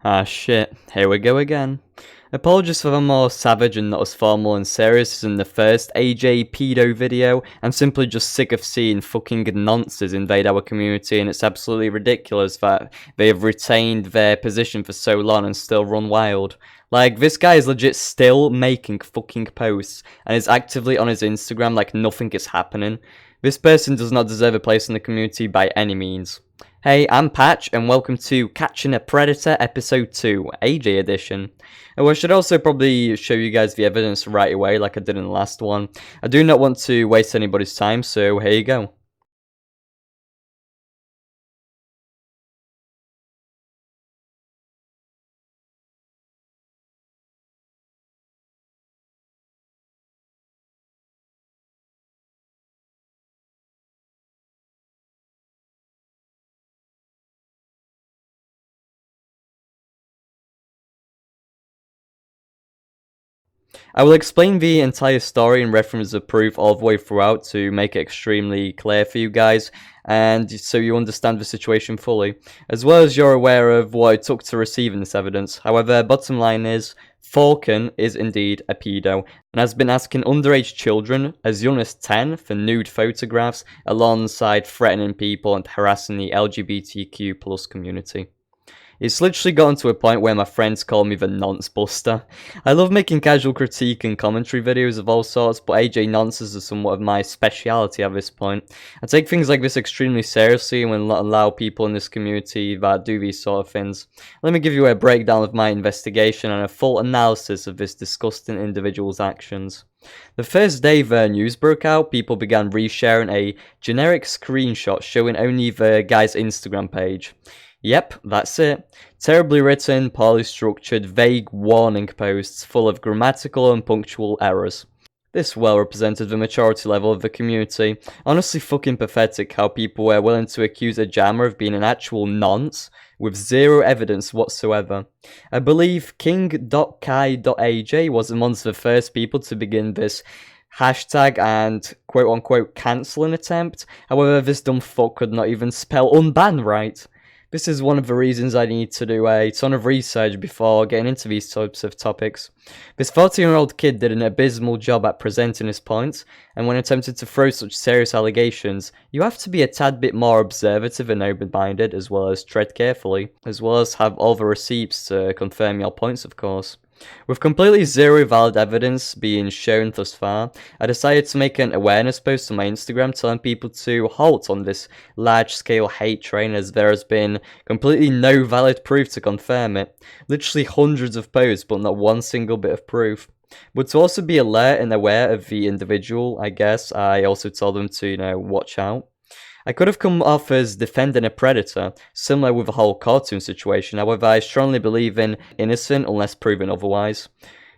Ah shit, here we go again. Apologies for the more savage and not as formal and serious as in the first AJ Pedo video. I'm simply just sick of seeing fucking nonces invade our community, and it's absolutely ridiculous that they have retained their position for so long and still run wild. Like, this guy is legit still making fucking posts and is actively on his Instagram like nothing is happening. This person does not deserve a place in the community by any means. Hey, I'm Patch, and welcome to Catching a Predator Episode 2, AJ Edition. Oh, I should also probably show you guys the evidence right away, like I did in the last one. I do not want to waste anybody's time, so here you go. I will explain the entire story and reference the proof all the way throughout to make it extremely clear for you guys, and so you understand the situation fully, as well as you're aware of what it took to receive this evidence. However, bottom line is, Faucon is indeed a pedo, and has been asking underage children, as young as 10, for nude photographs, alongside threatening people and harassing the LGBTQ plus community. It's literally gotten to a point where my friends call me the nonce buster. I love making casual critique and commentary videos of all sorts, but AJ nonces are somewhat of my speciality at this point. I take things like this extremely seriously and will not allow people in this community that do these sort of things. Let me give you a breakdown of my investigation and a full analysis of this disgusting individual's actions. The first day the news broke out, people began resharing a generic screenshot showing only the guy's Instagram page. Yep, that's it. Terribly written, poorly structured, vague warning posts full of grammatical and punctual errors. This well represented the maturity level of the community. Honestly fucking pathetic how people were willing to accuse a jammer of being an actual nonce with zero evidence whatsoever. I believe King.Kai.AJ was amongst the first people to begin this hashtag and quote-unquote cancelling attempt. However, this dumb fuck could not even spell unban right. This is one of the reasons I need to do a ton of research before getting into these types of topics. This 14-year-old kid did an abysmal job at presenting his points, and when attempted to throw such serious allegations, you have to be a tad bit more observative and open-minded, as well as tread carefully, as well as have all the receipts to confirm your points, of course. With completely zero valid evidence being shown thus far, I decided to make an awareness post on my Instagram telling people to halt on this large-scale hate train, as there has been completely no valid proof to confirm it. Literally hundreds of posts, but not one single bit of proof. But to also be alert and aware of the individual, I guess, I also told them to, watch out. I could have come off as defending a predator, similar with the whole cartoon situation. However, I strongly believe in innocent unless proven otherwise.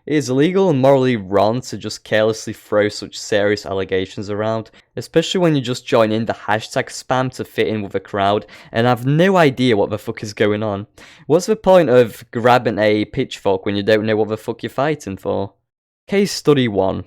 It is illegal and morally wrong to just carelessly throw such serious allegations around, especially when you just join in the hashtag spam to fit in with the crowd and have no idea what the fuck is going on. What's the point of grabbing a pitchfork when you don't know what the fuck you're fighting for? Case study 1.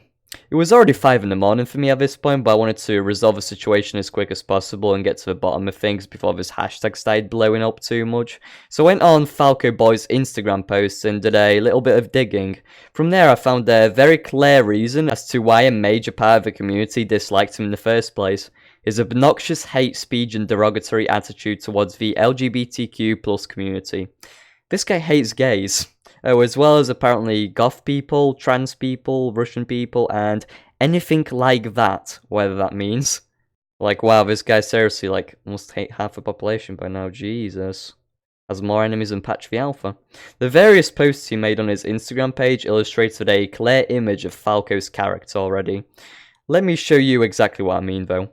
It was already 5 in the morning for me at this point, but I wanted to resolve the situation as quick as possible and get to the bottom of things before this hashtag started blowing up too much. So I went on Falco Boy's Instagram posts and did a little bit of digging. From there I found a very clear reason as to why a major part of the community disliked him in the first place. His obnoxious hate speech and derogatory attitude towards the LGBTQ plus community. This guy hates gays. Oh, as well as apparently goth people, trans people, Russian people, and anything like that, whatever that means. Like, wow, this guy seriously, must hate half the population by now, Jesus. Has more enemies than PatchTheAlpha. The various posts he made on his Instagram page illustrated a clear image of Falco's character already. Let me show you exactly what I mean, though.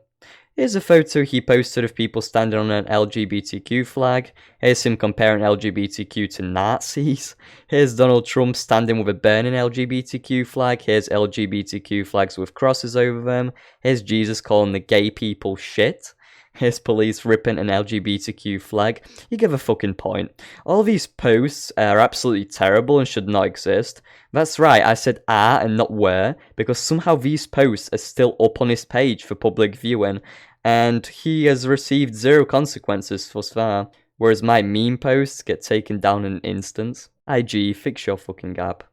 Here's a photo he posted of people standing on an LGBTQ flag. Here's him comparing LGBTQ to Nazis. Here's Donald Trump standing with a burning LGBTQ flag. Here's LGBTQ flags with crosses over them. Here's Jesus calling the gay people shit. Here's police ripping an LGBTQ flag. You give a fucking point. All these posts are absolutely terrible and should not exist. That's right, I said are and not were, because somehow these posts are still up on his page for public viewing, and he has received zero consequences thus far. whereas my meme posts get taken down in an instant. IG, fix your fucking app.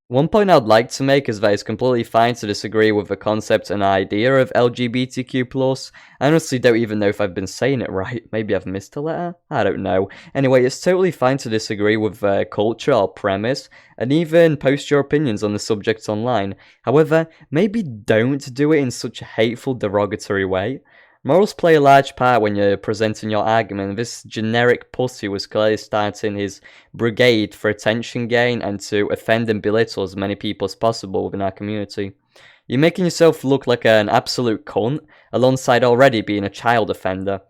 One point I'd like to make is that it's completely fine to disagree with the concept and idea of LGBTQ+. I honestly don't even know if I've been saying it right. Maybe I've missed a letter? I don't know. Anyway, it's totally fine to disagree with the culture or premise, and even post your opinions on the subject online. However, maybe don't do it in such a hateful, derogatory way. Morals play a large part when you're presenting your argument. This generic pussy was clearly starting his brigade for attention gain and to offend and belittle as many people as possible within our community. You're making yourself look like an absolute cunt, alongside already being a child offender.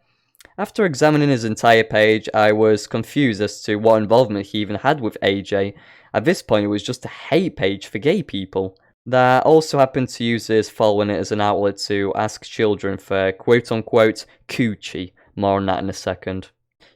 After examining his entire page, I was confused as to what involvement he even had with AJ. At this point, it was just a hate page for gay people that also happened to use his following it as an outlet to ask children for quote-unquote coochie. More on that in a second.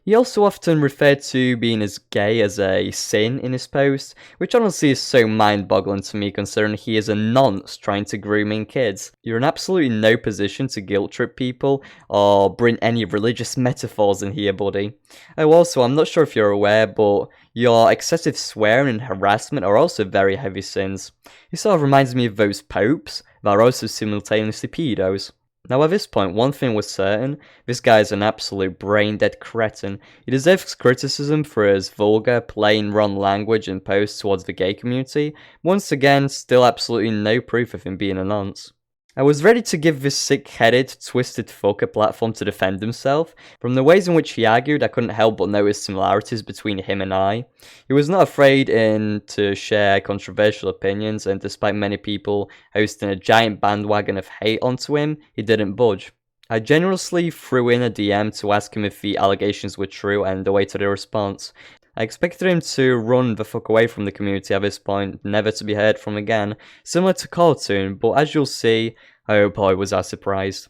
He also often referred to being as gay as a sin in his posts, which honestly is so mind-boggling to me considering he is a nonce trying to groom in kids. You're in absolutely no position to guilt-trip people or bring any religious metaphors in here, buddy. Oh, also, I'm not sure if you're aware, but your excessive swearing and harassment are also very heavy sins. He sort of reminds me of those popes that are also simultaneously pedos. Now at this point, one thing was certain, this guy is an absolute brain-dead cretin. He deserves criticism for his vulgar, plain, wrong language and posts towards the gay community. Once again, still absolutely no proof of him being a nonce. I was ready to give this sick-headed, twisted fuck a platform to defend himself. From the ways in which he argued, I couldn't help but notice similarities between him and I. He was not afraid to share controversial opinions, and despite many people hosting a giant bandwagon of hate onto him, he didn't budge. I generously threw in a DM to ask him if the allegations were true and awaited a response. I expected him to run the fuck away from the community at this point, never to be heard from again, similar to Cartoon, but as you'll see, oh boy was I surprised.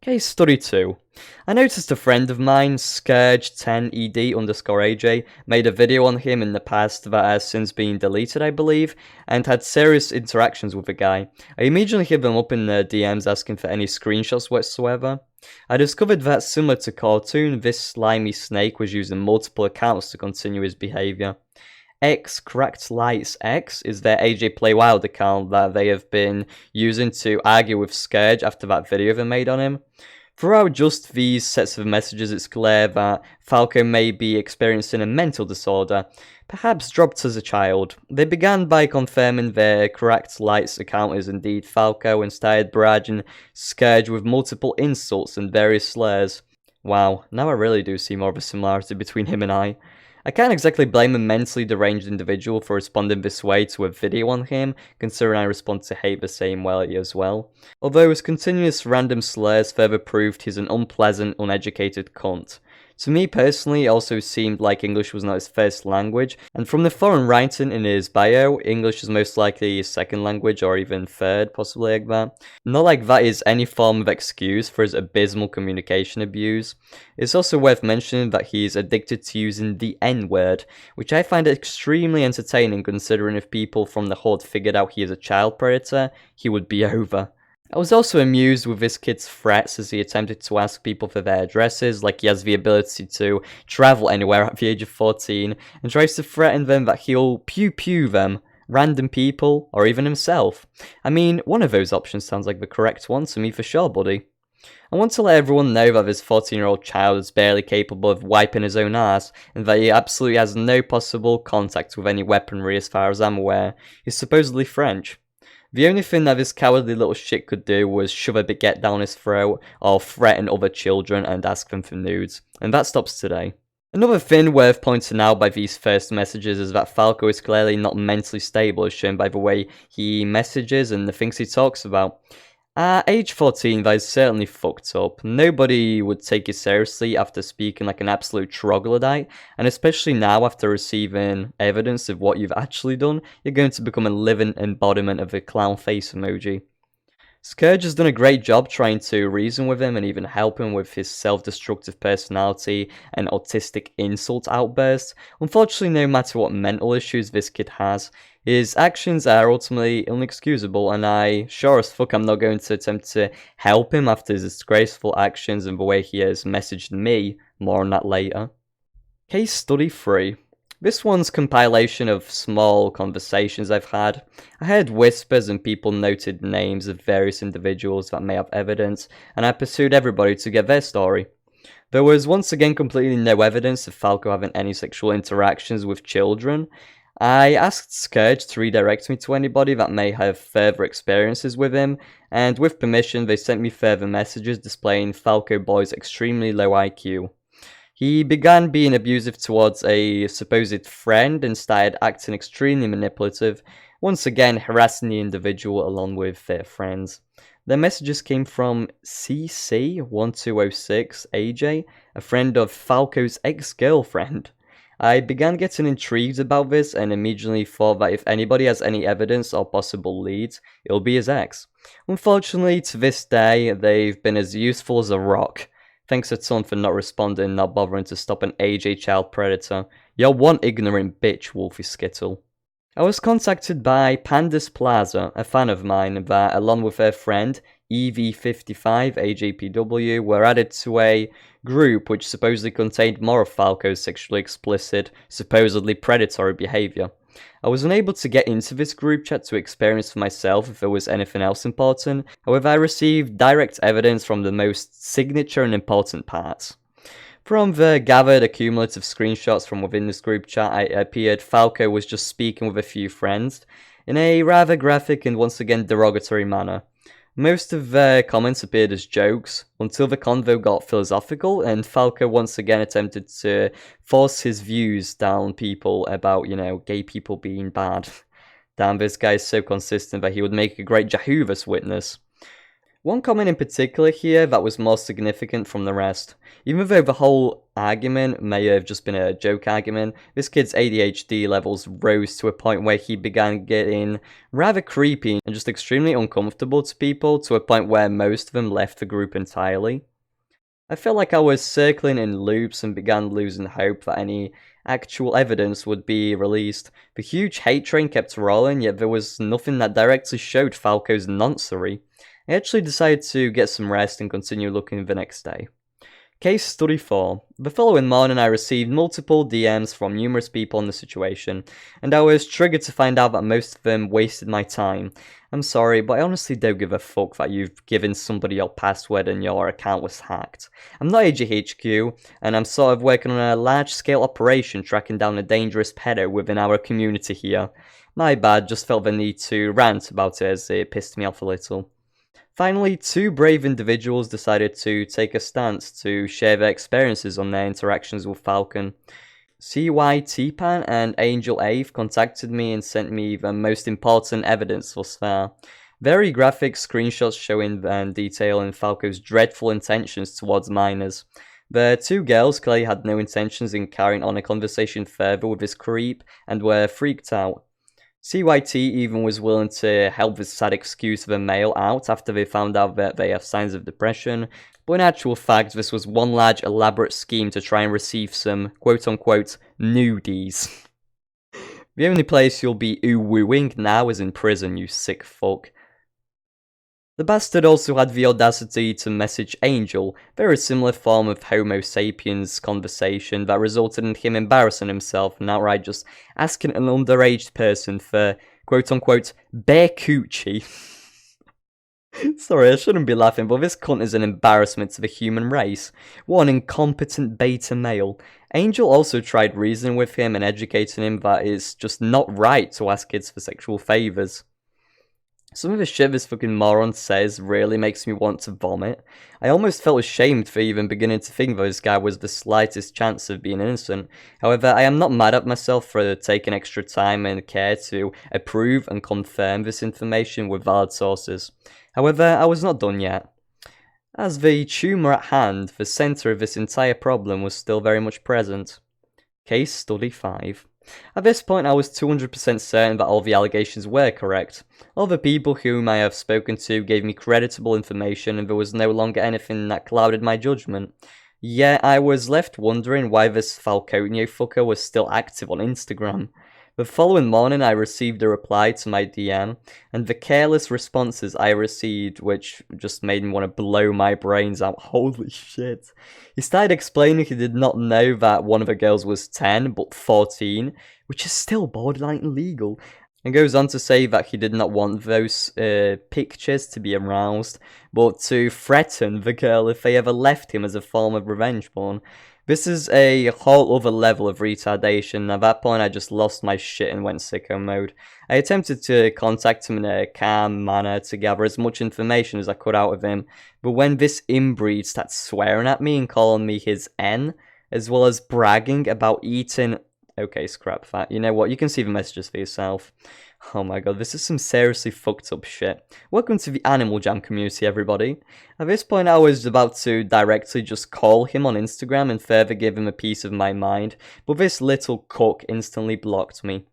Case study 2. I noticed a friend of mine, Scourge10ED_AJ, made a video on him in the past that has since been deleted, I believe, and had serious interactions with the guy. I immediately hit them up in the DMs asking for any screenshots whatsoever. I discovered that, similar to Cartoon, this slimy snake was using multiple accounts to continue his behaviour. X is their AJ Play Wild account that they have been using to argue with Scourge after that video they made on him. Throughout just these sets of messages, it's clear that Faucon may be experiencing a mental disorder, perhaps dropped as a child. They began by confirming their correct Lights account is indeed Falco and started barraging Scourge with multiple insults and various slurs. Wow, now I really do see more of a similarity between him and I. I can't exactly blame a mentally deranged individual for responding this way to a video on him, considering I respond to hate the same way as well. Although his continuous random slurs further proved he's an unpleasant, uneducated cunt. To me personally, it also seemed like English was not his first language, and from the foreign writing in his bio, English is most likely his second language or even third, possibly like that. Not like that is any form of excuse for his abysmal communication abuse. It's also worth mentioning that he's addicted to using the N-word, which I find extremely entertaining considering if people from the Horde figured out he is a child predator, he would be over. I was also amused with this kid's threats as he attempted to ask people for their addresses, like he has the ability to travel anywhere at the age of 14, and tries to threaten them that he'll pew-pew them, random people, or even himself. I mean, one of those options sounds like the correct one to me for sure, buddy. I want to let everyone know that this 14-year-old child is barely capable of wiping his own ass, and that he absolutely has no possible contact with any weaponry as far as I'm aware. He's supposedly French. The only thing that this cowardly little shit could do was shove a baguette down his throat, or threaten other children and ask them for nudes. And that stops today. Another thing worth pointing out by these first messages is that Falco is clearly not mentally stable, as shown by the way he messages and the things he talks about. At age 14, that is certainly fucked up. Nobody would take you seriously after speaking like an absolute troglodyte, and especially now after receiving evidence of what you've actually done, you're going to become a living embodiment of the clown face emoji. Scourge has done a great job trying to reason with him and even help him with his self-destructive personality and autistic insult outbursts. Unfortunately, no matter what mental issues this kid has, his actions are ultimately inexcusable, and I sure as fuck am not going to attempt to help him after his disgraceful actions and the way he has messaged me. More on that later. Case Study 3. This one's compilation of small conversations I've had. I heard whispers and people noted names of various individuals that may have evidence, and I pursued everybody to get their story. There was once again completely no evidence of Falco having any sexual interactions with children. I asked Scourge to redirect me to anybody that may have further experiences with him, and with permission they sent me further messages displaying Falco Boy's extremely low IQ. He began being abusive towards a supposed friend and started acting extremely manipulative, once again harassing the individual along with their friends. The messages came from CC1206 AJ, a friend of Falco's ex-girlfriend. I began getting intrigued about this and immediately thought that if anybody has any evidence or possible leads, it'll be his ex. Unfortunately, to this day, they've been as useful as a rock. Thanks a ton for not responding, not bothering to stop an AJ child predator. You're one ignorant bitch, Wolfie Skittle. I was contacted by Pandas Plaza, a fan of mine, that, along with her friend, EV55 AJPW, were added to a group which supposedly contained more of Falco's sexually explicit, supposedly predatory behaviour. I was unable to get into this group chat to experience for myself if there was anything else important, however I received direct evidence from the most signature and important parts. From the gathered accumulative screenshots from within this group chat, it appeared Falco was just speaking with a few friends, in a rather graphic and once again derogatory manner. Most of their comments appeared as jokes, until the convo got philosophical, and Falco once again attempted to force his views down people about, gay people being bad. Damn, this guy is so consistent that he would make a great Jehovah's Witness. One comment in particular here that was more significant from the rest. Even though the whole argument may have just been a joke argument, this kid's ADHD levels rose to a point where he began getting rather creepy and just extremely uncomfortable to people, to a point where most of them left the group entirely. I felt like I was circling in loops and began losing hope that any actual evidence would be released. The huge hate train kept rolling, yet there was nothing that directly showed Falco's nonsense. I actually decided to get some rest and continue looking the next day. Case Study 4. The following morning I received multiple DMs from numerous people in the situation, and I was triggered to find out that most of them wasted my time. I'm sorry, but I honestly don't give a fuck that you've given somebody your password and your account was hacked. I'm not AJHQ, and I'm sort of working on a large-scale operation tracking down a dangerous pedo within our community here. My bad, just felt the need to rant about it as it pissed me off a little. Finally, two brave individuals decided to take a stance to share their experiences on their interactions with Falcon. CYTPan and Angel Ave contacted me and sent me the most important evidence thus far. Very graphic screenshots showing and detailing Falco's dreadful intentions towards minors. The two girls clearly had no intentions in carrying on a conversation further with this creep and were freaked out. CYT even was willing to help this sad excuse of a male out after they found out that they have signs of depression, but in actual fact this was one large elaborate scheme to try and receive some quote-unquote nudies. The only place you'll be ooh-wooing now is in prison, you sick fuck. The bastard also had the audacity to message Angel, very similar form of Homo sapiens conversation that resulted in him embarrassing himself and outright just asking an underage person for quote-unquote bare coochie. Sorry, I shouldn't be laughing, but this cunt is an embarrassment to the human race. What an incompetent beta male. Angel also tried reasoning with him and educating him that it's just not right to ask kids for sexual favours. Some of the shit this fucking moron says really makes me want to vomit. I almost felt ashamed for even beginning to think that this guy was the slightest chance of being innocent. However, I am not mad at myself for taking extra time and care to approve and confirm this information with valid sources. However, I was not done yet. As the tumour at hand, the centre of this entire problem was still very much present. Case Study 5. At this point, I was 200% certain that all the allegations were correct. All the people whom I have spoken to gave me creditable information, and there was no longer anything that clouded my judgment. Yet, I was left wondering why this Falconio fucker was still active on Instagram. The following morning I received a reply to my DM, and the careless responses I received, which just made me want to blow my brains out. Holy shit. He started explaining he did not know that one of the girls was 10, but 14, which is still borderline illegal, and goes on to say that he did not want those pictures to be aroused, but to threaten the girl if they ever left him as a form of revenge porn. This is a whole other level of retardation. At that point, I just lost my shit and went sicko mode. I attempted to contact him in a calm manner to gather as much information as I could out of him, but when this inbreed started swearing at me and calling me his N, as well as bragging about eating... Okay, scrap that. You know what? You can see the messages for yourself. Oh my god, this is some seriously fucked up shit. Welcome to the Animal Jam community, everybody. At this point, I was about to directly just call him on Instagram and further give him a piece of my mind, but this little cook instantly blocked me.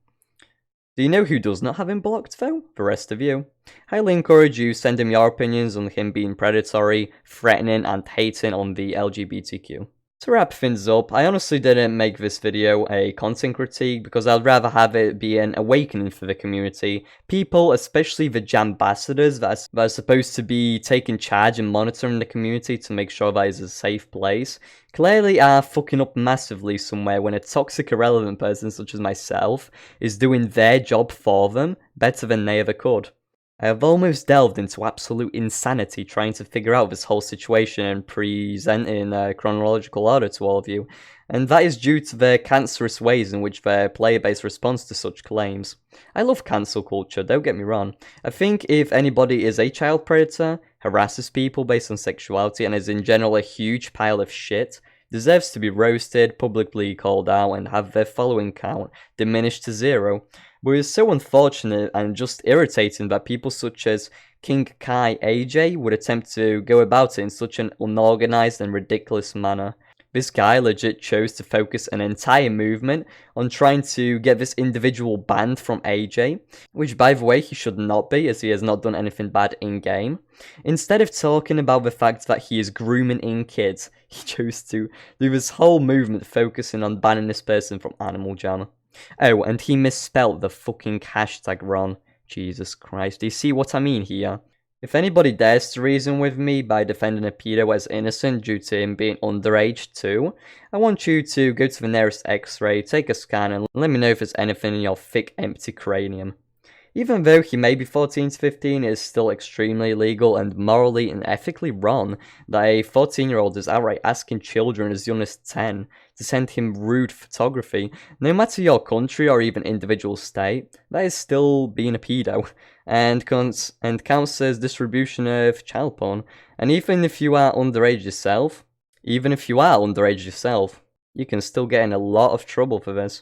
Do you know who does not have him blocked, though? The rest of you. Highly encourage you send him your opinions on him being predatory, threatening, and hating on the LGBTQ. To wrap things up, I honestly didn't make this video a content critique because I'd rather have it be an awakening for the community. People, especially the Jambassadors that are supposed to be taking charge and monitoring the community to make sure that it's a safe place, clearly are fucking up massively somewhere when a toxic, irrelevant person such as myself is doing their job for them better than they ever could. I have almost delved into absolute insanity trying to figure out this whole situation and present in a chronological order to all of you, and that is due to the cancerous ways in which their player base responds to such claims. I love cancel culture, don't get me wrong. I think if anybody is a child predator, harasses people based on sexuality, and is in general a huge pile of shit, deserves to be roasted, publicly called out, and have their following count diminished to 0. But it's so unfortunate and just irritating that people such as Faucon AJ would attempt to go about it in such an unorganized and ridiculous manner. This guy legit chose to focus an entire movement on trying to get this individual banned from AJ, which by the way he should not be as he has not done anything bad in-game. Instead of talking about the fact that he is grooming in kids, he chose to do this whole movement focusing on banning this person from Animal Jam. Oh, and he misspelled the fucking hashtag wrong. Jesus Christ, do you see what I mean here? If anybody dares to reason with me by defending a pedo as innocent due to him being underage too, I want you to go to the nearest x-ray, take a scan, and let me know if there's anything in your thick, empty cranium. Even though he may be 14 to 15, it is still extremely illegal and morally and ethically wrong that a 14-year-old is outright asking children as young as 10 to send him rude photography. No matter your country or even individual state, that is still being a pedo, and counts as distribution of child porn. And even if you are underage yourself, you can still get in a lot of trouble for this.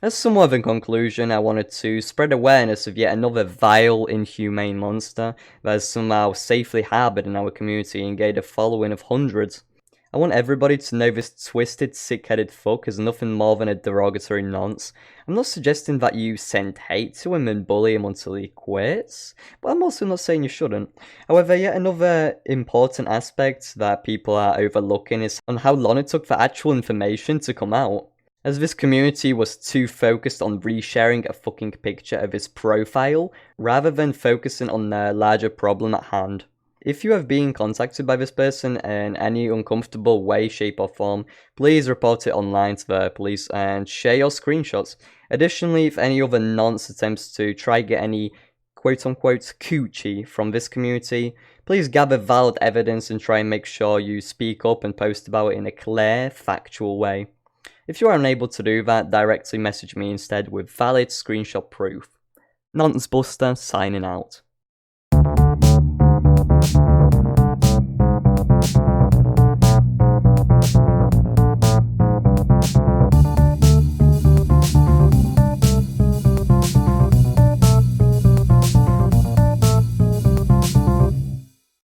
As somewhat of a conclusion, I wanted to spread awareness of yet another vile, inhumane monster that is somehow safely harboured in our community and gained a following of hundreds. I want everybody to know this twisted, sick-headed fuck is nothing more than a derogatory nonce. I'm not suggesting that you send hate to him and bully him until he quits, but I'm also not saying you shouldn't. However, yet another important aspect that people are overlooking is on how long it took for actual information to come out, as this community was too focused on resharing a fucking picture of his profile, rather than focusing on the larger problem at hand. If you have been contacted by this person in any uncomfortable way, shape or form, please report it online to the police and share your screenshots. Additionally, if any other nonce attempts to try get any quote-unquote coochie from this community, please gather valid evidence and try and make sure you speak up and post about it in a clear, factual way. If you are unable to do that, directly message me instead with valid screenshot proof. Nonce Buster signing out.